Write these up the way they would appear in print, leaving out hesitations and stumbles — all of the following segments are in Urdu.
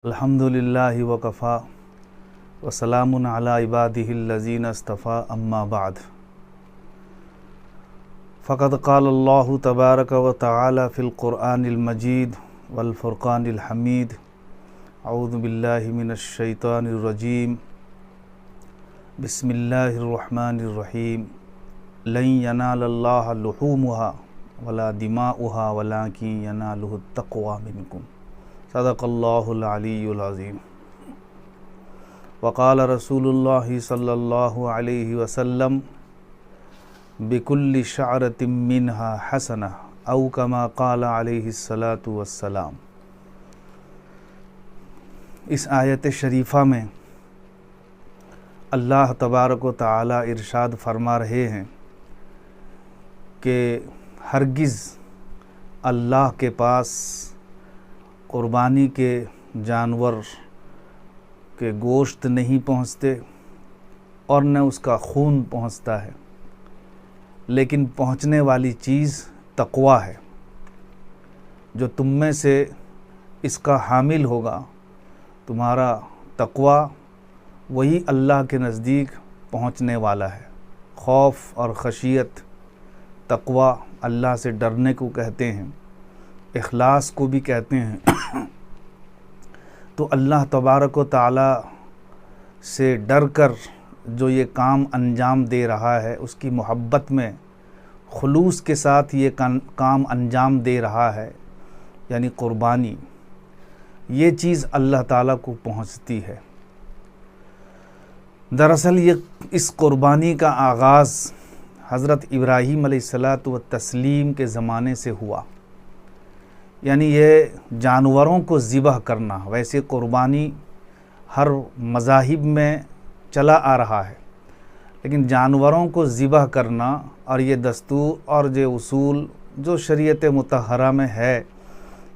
الحمدللہ وکفا وسلام علی عبادہ الذین اصطفیٰ اما بعد فقد قال اللہ تبارک و تعالی فی القرآن المجید والفرقان الحمید اعوذ باللہ من الشیطان الرجیم بسم اللہ الرحمن الرحیم لن ینال اللہ لحومها ولا دماؤها ولکن ینالہ التقوی منکم صدق اللہ العلی العظیم وقال رسول اللہ صلی اللہ علیہ وسلم بکل شعرۃ منها حسنہ او کما قال علیہ الصلاۃ والسلام۔ اس آیت شریفہ میں اللہ تبارک و تعالی ارشاد فرما رہے ہیں کہ ہرگز اللہ کے پاس قربانی کے جانور کے گوشت نہیں پہنچتے اور نہ اس کا خون پہنچتا ہے، لیکن پہنچنے والی چیز تقویٰ ہے۔ جو تم میں سے اس کا حامل ہوگا، تمہارا تقویٰ وہی اللہ کے نزدیک پہنچنے والا ہے۔ خوف اور خشیت، تقویٰ اللہ سے ڈرنے کو کہتے ہیں، اخلاص کو بھی کہتے ہیں۔ تو اللہ تبارک و تعالی سے ڈر کر جو یہ کام انجام دے رہا ہے، اس کی محبت میں خلوص کے ساتھ یہ کام انجام دے رہا ہے، یعنی قربانی، یہ چیز اللہ تعالیٰ کو پہنچتی ہے۔ دراصل اس قربانی کا آغاز حضرت ابراہیم علیہ الصلاۃ والتسلیم کے زمانے سے ہوا، یعنی یہ جانوروں کو ذبح کرنا۔ ویسے قربانی ہر مذاہب میں چلا آ رہا ہے، لیکن جانوروں کو ذبح کرنا اور یہ دستور اور یہ اصول جو شریعت مطہرہ میں ہے،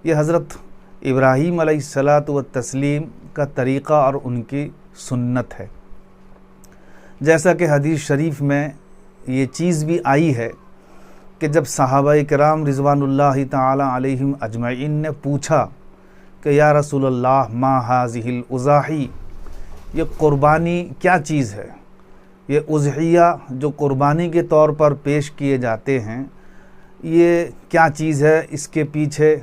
یہ حضرت ابراہیم علیہ الصلاۃ والتسلیم کا طریقہ اور ان کی سنت ہے۔ جیسا کہ حدیث شریف میں یہ چیز بھی آئی ہے کہ جب صحابہ کرام رضوان اللہ تعالی علیہم اجمعین نے پوچھا کہ یا رسول اللہ ما ہذہ الاضاحی، یہ قربانی کیا چیز ہے؟ یہ اضحیہ جو قربانی کے طور پر پیش کیے جاتے ہیں، یہ کیا چیز ہے؟ اس کے پیچھے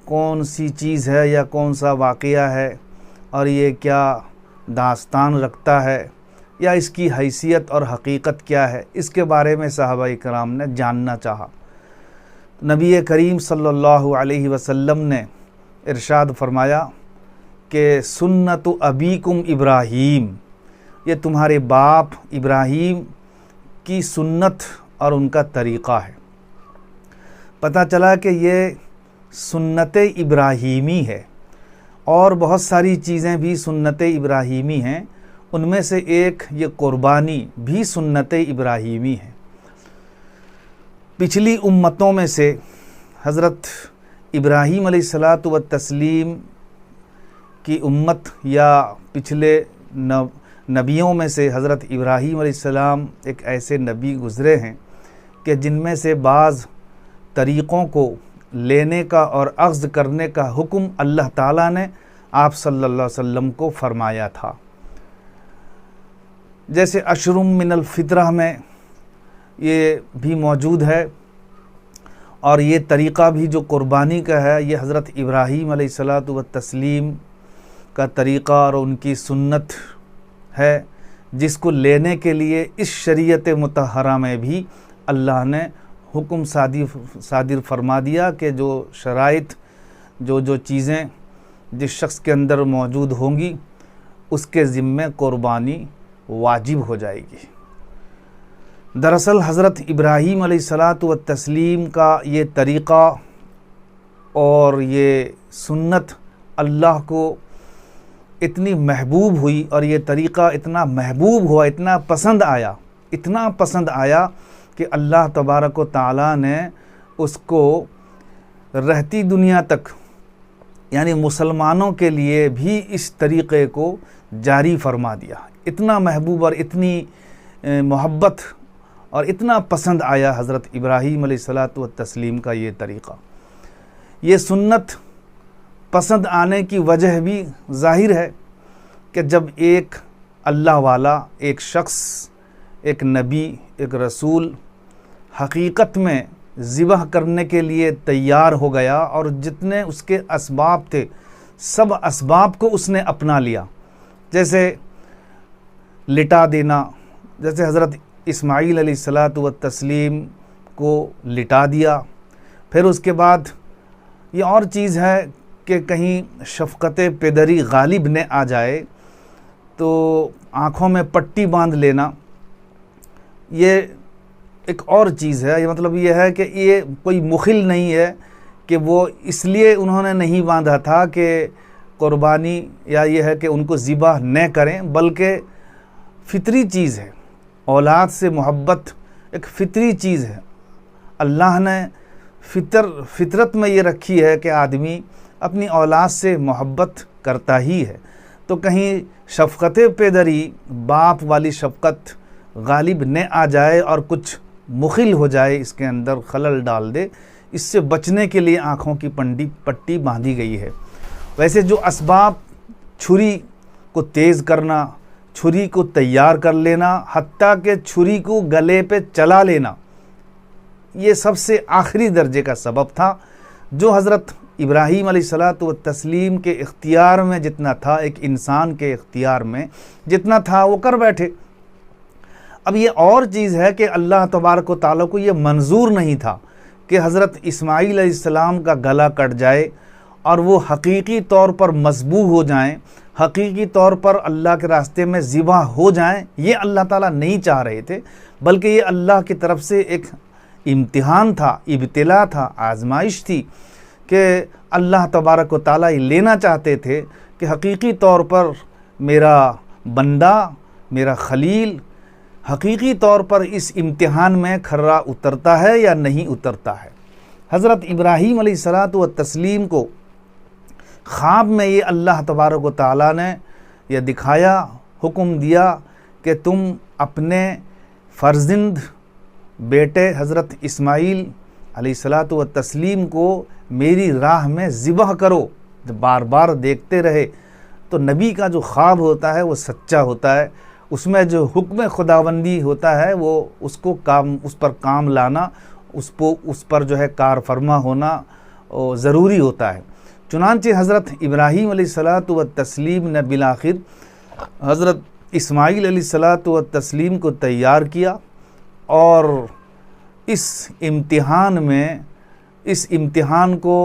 کون سی چیز ہے یا کون سا واقعہ ہے، اور یہ کیا داستان رکھتا ہے، یا اس کی حیثیت اور حقیقت کیا ہے؟ اس کے بارے میں صحابہ کرام نے جاننا چاہا۔ نبی کریم صلی اللہ علیہ وسلم نے ارشاد فرمایا کہ سنت ابیکم ابراہیم، یہ تمہارے باپ ابراہیم کی سنت اور ان کا طریقہ ہے۔ پتہ چلا کہ یہ سنت ابراہیمی ہے، اور بہت ساری چیزیں بھی سنت ابراہیمی ہیں، ان میں سے ایک یہ قربانی بھی سنت ابراہیمی ہے۔ پچھلی امتوں میں سے حضرت ابراہیم علیہ الصلاۃ والتسلیم کی امت یا پچھلے نبیوں میں سے حضرت ابراہیم علیہ السلام ایک ایسے نبی گزرے ہیں کہ جن میں سے بعض طریقوں کو لینے کا اور اخذ کرنے کا حکم اللہ تعالیٰ نے آپ صلی اللہ علیہ وسلم کو فرمایا تھا۔ جیسے اشرم من الفطرہ میں یہ بھی موجود ہے، اور یہ طریقہ بھی جو قربانی کا ہے، یہ حضرت ابراہیم علیہ الصلاۃ والتسلیم کا طریقہ اور ان کی سنت ہے، جس کو لینے کے لیے اس شریعت مطہرہ میں بھی اللہ نے حکم صادر فرما دیا کہ جو شرائط جو چیزیں جس شخص کے اندر موجود ہوں گی، اس کے ذمے قربانی واجب ہو جائے گی۔ دراصل حضرت ابراہیم علیہ الصلاۃ والتسلیم کا یہ طریقہ اور یہ سنت اللہ کو اتنی محبوب ہوئی، اور یہ طریقہ اتنا محبوب ہوا، اتنا پسند آیا کہ اللہ تبارک و تعالیٰ نے اس کو رہتی دنیا تک، یعنی مسلمانوں کے لیے بھی اس طریقے کو جاری فرما دیا۔ اتنا محبوب اور اتنی محبت اور اتنا پسند آیا حضرت ابراہیم علیہ الصلاۃ والتسلیم کا یہ طریقہ۔ یہ سنت پسند آنے کی وجہ بھی ظاہر ہے کہ جب ایک اللہ والا، ایک شخص، ایک نبی، ایک رسول حقیقت میں ذبح کرنے کے لیے تیار ہو گیا اور جتنے اس کے اسباب تھے سب اسباب کو اس نے اپنا لیا، جیسے لٹا دینا، جیسے حضرت اسماعیل علیہ الصلاۃ والتسلیم کو لٹا دیا. پھر اس کے بعد یہ اور چیز ہے کہ کہیں شفقت پدری غالب نہ آ جائے تو آنکھوں میں پٹی باندھ لینا، یہ ایک اور چیز ہے. یہ مطلب یہ ہے کہ یہ کوئی مخل نہیں ہے کہ وہ اس لیے انہوں نے نہیں باندھا تھا کہ قربانی یا یہ ہے کہ ان کو ذبح نہ کریں، بلکہ فطری چیز ہے. اولاد سے محبت ایک فطری چیز ہے. اللہ نے فطرت میں یہ رکھی ہے کہ آدمی اپنی اولاد سے محبت کرتا ہی ہے. تو کہیں شفقت پدری، باپ والی شفقت غالب نہ آ جائے اور کچھ مخل ہو جائے، اس کے اندر خلل ڈال دے، اس سے بچنے کے لیے آنکھوں کی پٹی باندھی گئی ہے. ویسے جو اسباب، چھری کو تیز کرنا، چھری کو تیار کر لینا، حتیٰ کہ چھری کو گلے پہ چلا لینا، یہ سب سے آخری درجے کا سبب تھا جو حضرت ابراہیم علیہ الصلاۃ والتسلیم کے اختیار میں جتنا تھا، ایک انسان کے اختیار میں جتنا تھا وہ کر بیٹھے. اب یہ اور چیز ہے کہ اللہ تبارک و تعالیٰ کو یہ منظور نہیں تھا کہ حضرت اسماعیل علیہ السلام کا گلا کٹ جائے اور وہ حقیقی طور پر مذبوح ہو جائیں، حقیقی طور پر اللہ کے راستے میں ذبح ہو جائیں. یہ اللہ تعالیٰ نہیں چاہ رہے تھے، بلکہ یہ اللہ کی طرف سے ایک امتحان تھا، ابتلا تھا، آزمائش تھی کہ اللہ تبارک و تعالیٰ لینا چاہتے تھے کہ حقیقی طور پر میرا بندہ، میرا خلیل حقیقی طور پر اس امتحان میں کھرا اترتا ہے یا نہیں اترتا ہے. حضرت ابراہیم علیہ الصلاۃ والتسلیم کو خواب میں یہ اللہ تبارک و تعالیٰ نے یہ دکھایا، حکم دیا کہ تم اپنے فرزند بیٹے حضرت اسماعیل علیہ الصلاۃ والتسلیم کو میری راہ میں ذبح کرو. جب بار بار دیکھتے رہے تو نبی کا جو خواب ہوتا ہے وہ سچا ہوتا ہے، اس میں جو حکم خداوندی ہوتا ہے وہ اس پر کام لانا، اس پر جو ہے کار فرما ہونا ضروری ہوتا ہے. چنانچہ حضرت ابراہیم علیہ الصلاۃ والتسلیم نے بالآخر حضرت اسماعیل علیہ الصلاۃ والتسلیم کو تیار کیا اور اس امتحان کو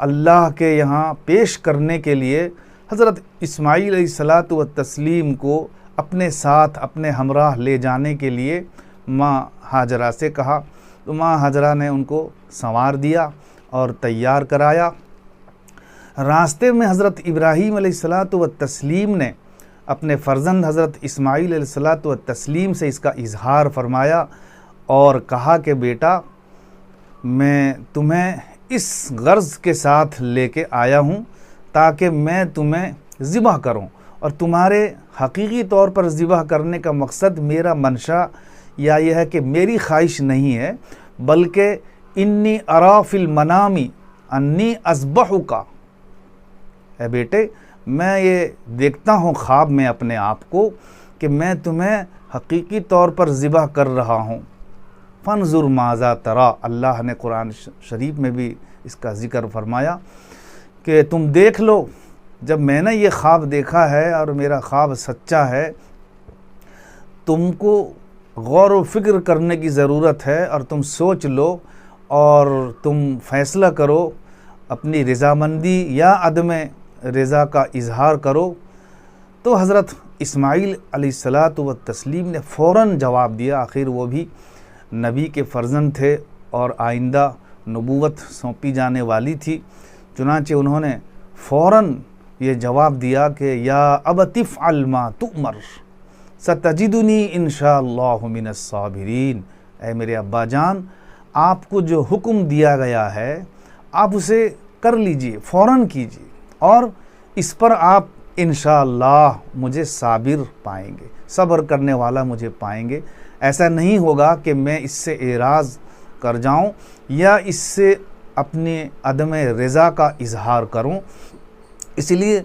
اللہ کے یہاں پیش کرنے کے لیے حضرت اسماعیل علیہ الصلاۃ والتسلیم کو اپنے ساتھ، اپنے ہمراہ لے جانے کے لیے ماں ہاجرہ سے کہا. تو ماں ہاجرہ نے ان کو سنوار دیا اور تیار کرایا. راستے میں حضرت ابراہیم علیہ الصلاۃ والتسلیم نے اپنے فرزند حضرت اسماعیل علیہ الصلاۃ والتسلیم سے اس کا اظہار فرمایا اور کہا کہ بیٹا، میں تمہیں اس غرض کے ساتھ لے کے آیا ہوں تاکہ میں تمہیں ذبح کروں، اور تمہارے حقیقی طور پر ذبح کرنے کا مقصد میرا منشا یا یہ ہے کہ میری خواہش نہیں ہے، بلکہ انی ارا فی المنام انی اذبحک. اے بیٹے، میں یہ دیکھتا ہوں خواب میں اپنے آپ کو کہ میں تمہیں حقیقی طور پر ذبح کر رہا ہوں. فانظر ماذا تری، اللہ نے قرآن شریف میں بھی اس کا ذکر فرمایا کہ تم دیکھ لو. جب میں نے یہ خواب دیکھا ہے اور میرا خواب سچا ہے، تم کو غور و فکر کرنے کی ضرورت ہے اور تم سوچ لو اور تم فیصلہ کرو، اپنی رضامندی یا عدم رضا کا اظہار کرو. تو حضرت اسماعیل علیہ الصلاۃ والتسلیم نے فوراً جواب دیا. آخر وہ بھی نبی کے فرزند تھے اور آئندہ نبوت سونپی جانے والی تھی. چنانچہ انہوں نے فوراً یہ جواب دیا کہ یا ابت افعل ما تؤمر ستجدنی انشاءاللہ من الصابرین. اے میرے ابا جان، آپ کو جو حکم دیا گیا ہے آپ اسے کر لیجئے، فوراً کیجئے، اور اس پر آپ انشاءاللہ مجھے صابر پائیں گے، صبر کرنے والا مجھے پائیں گے. ایسا نہیں ہوگا کہ میں اس سے اعراض کر جاؤں یا اس سے اپنی عدم رضا کا اظہار کروں. اس لیے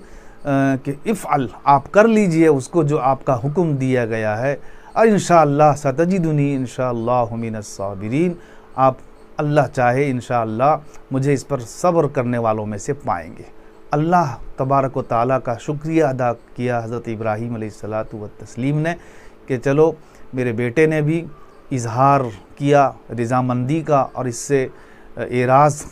کہ افعل، آپ کر لیجئے اس کو جو آپ کا حکم دیا گیا ہے، اور انشاءاللہ ستجدنی انشاءاللہ من الصابرین، آپ اللہ چاہے انشاءاللہ مجھے اس پر صبر کرنے والوں میں سے پائیں گے۔ اللہ تبارک و تعالیٰ کا شکریہ ادا کیا حضرت ابراہیم علیہ الصلاۃ والتسلیم نے کہ چلو میرے بیٹے نے بھی اظہار کیا رضامندی کا، اور اس سے اعراض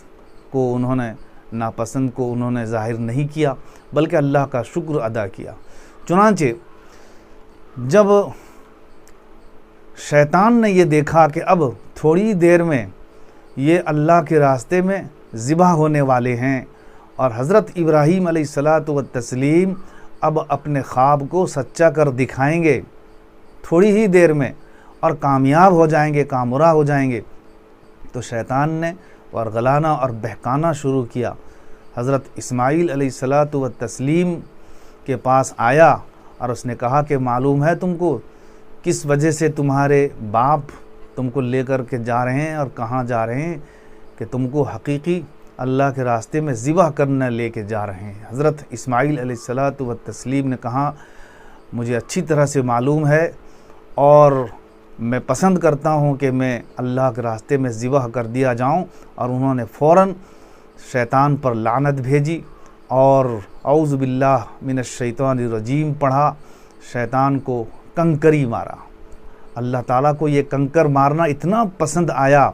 کو انہوں نے، ناپسند کو انہوں نے ظاہر نہیں کیا، بلکہ اللہ کا شکر ادا کیا۔ چنانچہ جب شیطان نے یہ دیکھا کہ اب تھوڑی دیر میں یہ اللہ کے راستے میں ذبح ہونے والے ہیں، اور حضرت ابراہیم علیہ الصلاۃ والتسلیم اب اپنے خواب کو سچا کر دکھائیں گے تھوڑی ہی دیر میں، اور کامیاب ہو جائیں گے، کامرا ہو جائیں گے، تو شیطان نے ورغلانا اور بہکانا شروع کیا۔ حضرت اسماعیل علیہ الصلاۃ والتسلیم کے پاس آیا اور اس نے کہا کہ معلوم ہے تم کو کس وجہ سے تمہارے باپ تم کو لے کر کے جا رہے ہیں اور کہاں جا رہے ہیں، کہ تم کو حقیقی اللہ کے راستے میں ذبح کرنے لے کے جا رہے ہیں۔ حضرت اسماعیل علیہ الصلاۃ والتسلیم نے کہا مجھے اچھی طرح سے معلوم ہے، اور میں پسند کرتا ہوں کہ میں اللہ کے راستے میں ذبح کر دیا جاؤں، اور انہوں نے فوراً شیطان پر لعنت بھیجی اور اعوذ باللہ من الشیطان الرجیم پڑھا، شیطان کو کنکری مارا۔ اللہ تعالیٰ کو یہ کنکر مارنا اتنا پسند آیا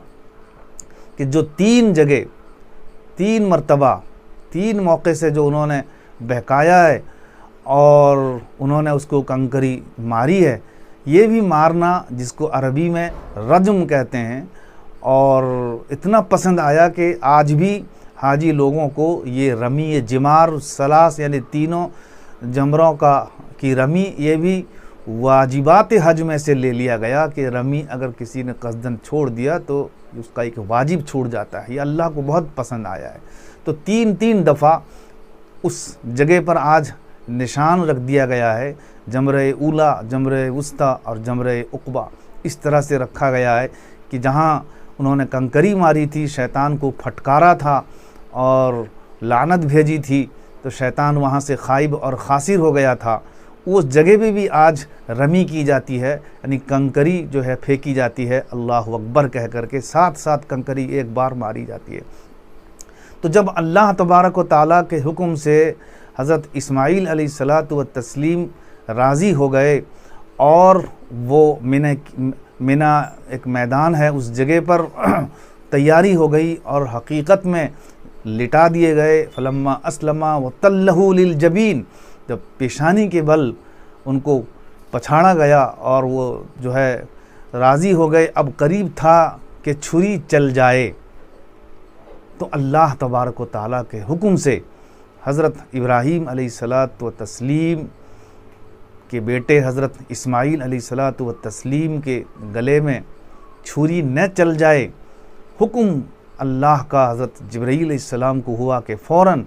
کہ جو 3 جگہ 3 مرتبہ 3 موقع سے جو انہوں نے بہکایا ہے اور انہوں نے اس کو کنکری ماری ہے، یہ بھی مارنا جس کو عربی میں رجم کہتے ہیں، اور اتنا پسند آیا کہ آج بھی حاجی لوگوں کو یہ رمی جمار ثلاث یعنی 3 جمروں کی رمی یہ بھی واجبات حج میں سے لے لیا گیا کہ رمی اگر کسی نے قصدن چھوڑ دیا تو اس کا ایک واجب چھوڑ جاتا ہے۔ یہ اللہ کو بہت پسند آیا ہے، تو 3 دفعہ اس جگہ پر آج نشان رکھ دیا گیا ہے، جمرہ اولا، جمرہ وسطیٰ اور جمرہ عقبہ، اس طرح سے رکھا گیا ہے کہ جہاں انہوں نے کنکری ماری تھی، شیطان کو پھٹکارا تھا اور لعنت بھیجی تھی، تو شیطان وہاں سے خائب اور خاسر ہو گیا تھا، اس جگہ پہ بھی آج رمی کی جاتی ہے، یعنی کنکری جو ہے پھینکی جاتی ہے اللہ اکبر کہہ کر کے، 7 کنکری ایک بار ماری جاتی ہے۔ تو جب اللہ تبارک و تعالیٰ کے حکم سے حضرت اسماعیل علیہ الصلاۃ والتسلیم راضی ہو گئے، اور وہ منا ایک میدان ہے اس جگہ پر تیاری ہو گئی، اور حقیقت میں لٹا دیے گئے، فلما اسلما وتلہ للجبین، جب پیشانی کے بل ان کو پچھاڑا گیا اور وہ جو ہے راضی ہو گئے، اب قریب تھا کہ چھری چل جائے، تو اللہ تبارک و تعالیٰ کے حکم سے حضرت ابراہیم علیہ الصلاۃ والتسلیم کے بیٹے حضرت اسماعیل علیہ الصلاۃ والتسلیم کے گلے میں چھری نہ چل جائے، حکم اللہ کا حضرت جبرائیل علیہ السلام کو ہوا کہ فوراً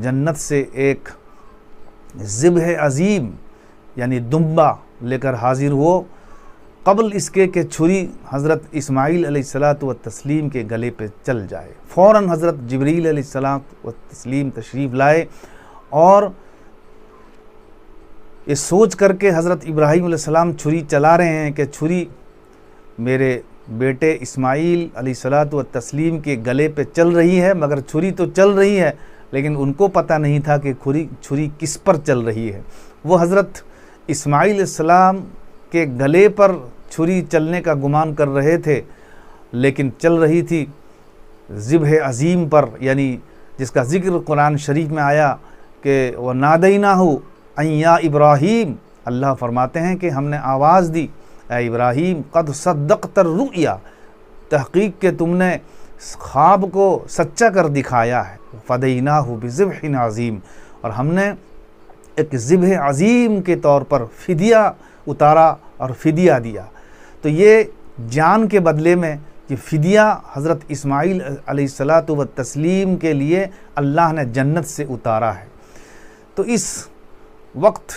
جنت سے ایک ذبح عظیم یعنی دمبا لے کر حاضر ہو، قبل اس کے کہ چھری حضرت اسماعیل علیہ الصلاۃ والتسلیم کے گلے پہ چل جائے۔ فوراً حضرت جبرائیل علیہ السلام والتسلیم تشریف لائے، اور یہ سوچ کر کے حضرت ابراہیم علیہ السلام چھری چلا رہے ہیں کہ چھری میرے بیٹے اسماعیل علیہ الصلاۃ والتسلیم کے گلے پہ چل رہی ہے، مگر چھری تو چل رہی ہے، لیکن ان کو پتہ نہیں تھا کہ چھری کس پر چل رہی ہے۔ وہ حضرت اسماعیل علیہ السلام کے گلے پر چھری چلنے کا گمان کر رہے تھے، لیکن چل رہی تھی ذبح عظیم پر، یعنی جس کا ذکر قرآن شریف میں آیا کہ وَنَادَيْنَاهُ أَن يَا إِبْرَاهِيمُ، اللہ فرماتے ہیں کہ ہم نے آواز دی، اے ابراہیم قد صدقت الرؤیا، تحقیق کہ تم نے خواب کو سچا کر دکھایا ہے، فدیناہ بذبح عظیم، اور ہم نے ایک ذبح عظیم کے طور پر فدیہ اتارا اور فدیہ دیا۔ تو یہ جان کے بدلے میں یہ فدیہ حضرت اسماعیل علیہ الصلاۃ والتسلیم کے لیے اللہ نے جنت سے اتارا ہے۔ تو اس وقت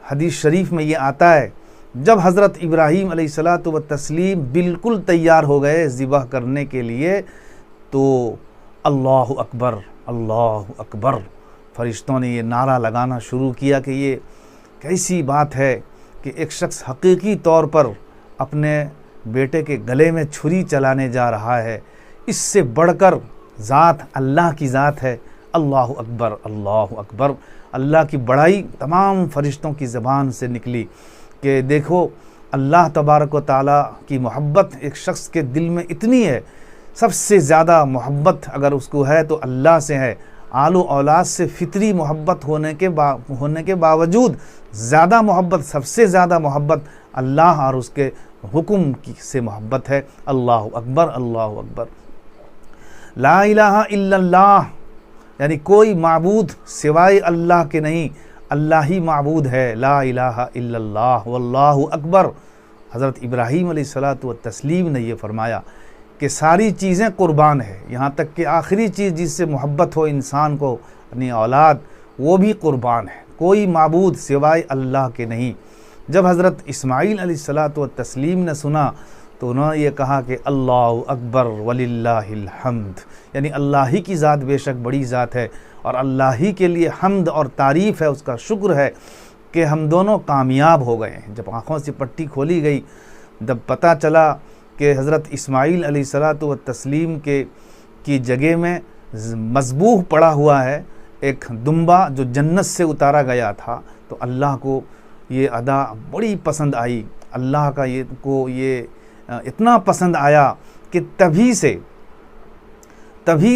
حدیث شریف میں یہ آتا ہے جب حضرت ابراہیم علیہ الصلاۃ والتسلیم بالکل تیار ہو گئے ذبح کرنے کے لیے، تو اللہ اکبر اللہ اکبر فرشتوں نے یہ نعرہ لگانا شروع کیا کہ یہ کیسی بات ہے کہ ایک شخص حقیقی طور پر اپنے بیٹے کے گلے میں چھری چلانے جا رہا ہے، اس سے بڑھ کر ذات اللہ کی ذات ہے۔ اللہ اکبر، اللہ اکبر۔ اللہ کی بڑائی تمام فرشتوں کی زبان سے نکلی کہ دیکھو اللہ تبارک و تعالیٰ کی محبت ایک شخص کے دل میں اتنی ہے، سب سے زیادہ محبت اگر اس کو ہے تو اللہ سے ہے۔ آل و اولاد سے فطری محبت ہونے کے باوجود زیادہ محبت، سب سے زیادہ محبت اللہ اور اس کے حکم سے محبت ہے۔ اللہ اکبر، اللہ اکبر۔ لا الہ الا اللہ، یعنی کوئی معبود سوائے اللہ کے نہیں، اللہ ہی معبود ہے۔ لا الہ الا اللہ واللہ اکبر۔ حضرت ابراہیم علیہ السلام نے یہ فرمایا کہ ساری چیزیں قربان ہے، یہاں تک کہ آخری چیز جس سے محبت ہو انسان کو، اپنی اولاد، وہ بھی قربان ہے۔ کوئی معبود سوائے اللہ کے نہیں۔ جب حضرت اسماعیل علیہ السلام نے سنا تو انہوں نے یہ کہا کہ اللہ اکبر وللہ الحمد، یعنی اللہ ہی کی ذات بے شک بڑی ذات ہے اور اللہ ہی کے لیے حمد اور تعریف ہے، اس کا شکر ہے کہ ہم دونوں کامیاب ہو گئے ہیں۔ جب آنکھوں سے پٹی کھولی گئی، جب پتہ چلا کہ حضرت اسماعیل علیہ السلام کی جگہ میں مذبوح پڑا ہوا ہے ایک دمبا جو جنت سے اتارا گیا تھا، تو اللہ کو یہ ادا بڑی پسند آئی۔ اللہ کا یہ اتنا پسند آیا کہ تبھی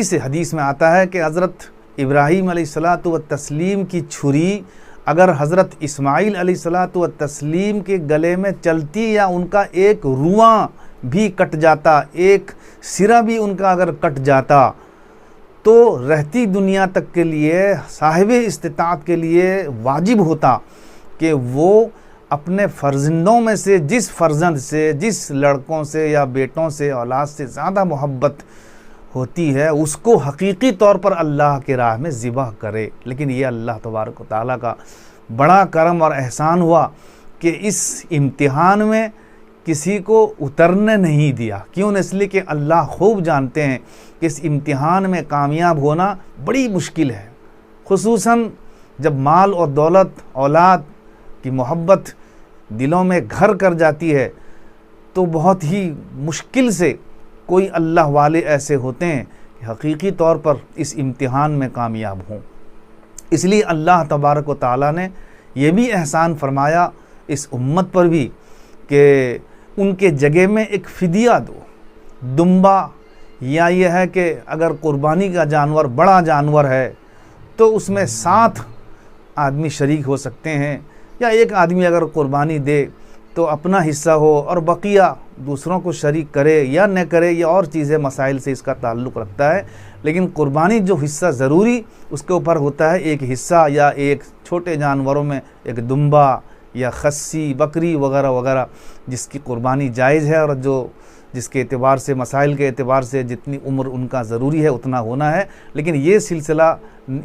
سے حدیث میں آتا ہے کہ حضرت ابراہیم علیہ السلام کی چھری اگر حضرت اسماعیل علیہ السلام کے گلے میں چلتی یا ان کا ایک رواں بھی کٹ جاتا، ایک سرا بھی ان کا اگر کٹ جاتا، تو رہتی دنیا تک کے لیے صاحب استطاعت کے لیے واجب ہوتا کہ وہ اپنے فرزندوں میں سے جس فرزند سے، جس لڑکوں سے یا بیٹوں سے، اولاد سے زیادہ محبت ہوتی ہے اس کو حقیقی طور پر اللہ کے راہ میں ذبح کرے۔ لیکن یہ اللہ تبارک و تعالیٰ کا بڑا کرم اور احسان ہوا کہ اس امتحان میں کسی کو اترنے نہیں دیا۔ کیوں؟ اس لیے کہ اللہ خوب جانتے ہیں کہ اس امتحان میں کامیاب ہونا بڑی مشکل ہے، خصوصاً جب مال اور دولت، اولاد کی محبت دلوں میں گھر کر جاتی ہے تو بہت ہی مشکل سے کوئی اللہ والے ایسے ہوتے ہیں کہ حقیقی طور پر اس امتحان میں کامیاب ہوں۔ اس لیے اللہ تبارک و تعالیٰ نے یہ بھی احسان فرمایا اس امت پر بھی کہ ان کے جگہ میں ایک فدیہ دو، دمبا، یا یہ ہے کہ اگر قربانی کا جانور بڑا جانور ہے تو اس میں 7 آدمی شریک ہو سکتے ہیں، یا ایک آدمی اگر قربانی دے تو اپنا حصہ ہو اور بقیہ دوسروں کو شریک کرے یا نہ کرے، یہ اور چیزیں مسائل سے اس کا تعلق رکھتا ہے۔ لیکن قربانی جو حصہ ضروری اس کے اوپر ہوتا ہے، ایک حصہ یا ایک چھوٹے جانوروں میں ایک دمبا یا خسی، بکری وغیرہ وغیرہ جس کی قربانی جائز ہے اور جس کے اعتبار سے، مسائل کے اعتبار سے جتنی عمر ان کا ضروری ہے اتنا ہونا ہے۔ لیکن یہ سلسلہ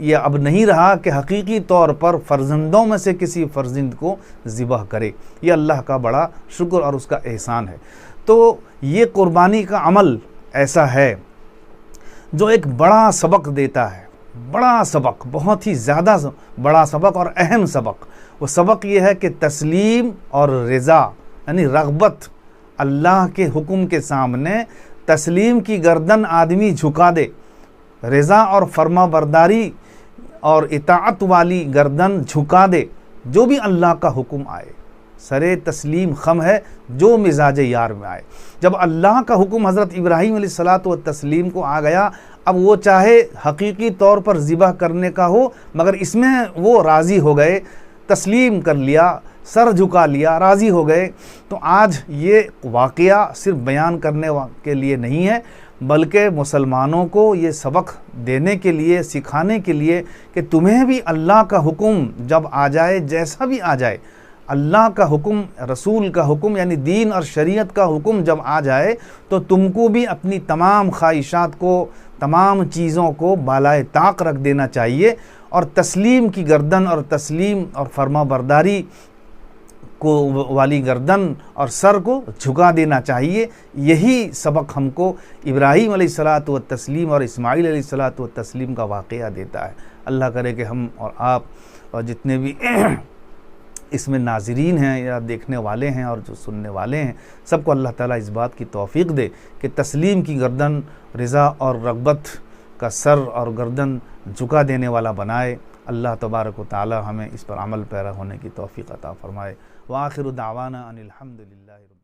یہ اب نہیں رہا کہ حقیقی طور پر فرزندوں میں سے کسی فرزند کو ذبح کرے۔ یہ اللہ کا بڑا شکر اور اس کا احسان ہے۔ تو یہ قربانی کا عمل ایسا ہے جو ایک بڑا سبق دیتا ہے، بڑا سبق، بہت ہی زیادہ بڑا سبق اور اہم سبق۔ وہ سبق یہ ہے کہ تسلیم اور رضا، یعنی رغبت، اللہ کے حکم کے سامنے تسلیم کی گردن آدمی جھکا دے، رضا اور فرما برداری اور اطاعت والی گردن جھکا دے، جو بھی اللہ کا حکم آئے، سرے تسلیم خم ہے جو مزاج یار میں آئے۔ جب اللہ کا حکم حضرت ابراہیم علیہ السلام کو آ گیا، اب وہ چاہے حقیقی طور پر ذبح کرنے کا ہو، مگر اس میں وہ راضی ہو گئے، تسلیم کر لیا، سر جھکا لیا، راضی ہو گئے۔ تو آج یہ واقعہ صرف بیان کرنے کے لیے نہیں ہے، بلکہ مسلمانوں کو یہ سبق دینے کے لیے، سکھانے کے لیے کہ تمہیں بھی اللہ کا حکم جب آ جائے، جیسا بھی آ جائے، اللہ کا حکم، رسول کا حکم یعنی دین اور شریعت کا حکم جب آ جائے تو تم کو بھی اپنی تمام خواہشات کو، تمام چیزوں کو بالائے طاق رکھ دینا چاہیے اور تسلیم کی گردن اور تسلیم اور فرما برداری کو والی گردن اور سر کو جھکا دینا چاہیے۔ یہی سبق ہم کو ابراہیم علیہ الصلاۃ والتسلیم اور اسماعیل علیہ الصلاۃ والتسلیم کا واقعہ دیتا ہے۔ اللہ کرے کہ ہم اور آپ اور جتنے بھی اس میں ناظرین ہیں یا دیکھنے والے ہیں اور جو سننے والے ہیں، سب کو اللہ تعالیٰ اس بات کی توفیق دے کہ تسلیم کی گردن، رضا اور رغبت کا سر اور گردن جھکا دینے والا بنائے۔ اللہ تبارک و تعالیٰ ہمیں اس پر عمل پیرا ہونے کی توفیق عطا فرمائے۔ وآخر دعوانا ان الحمد للہ۔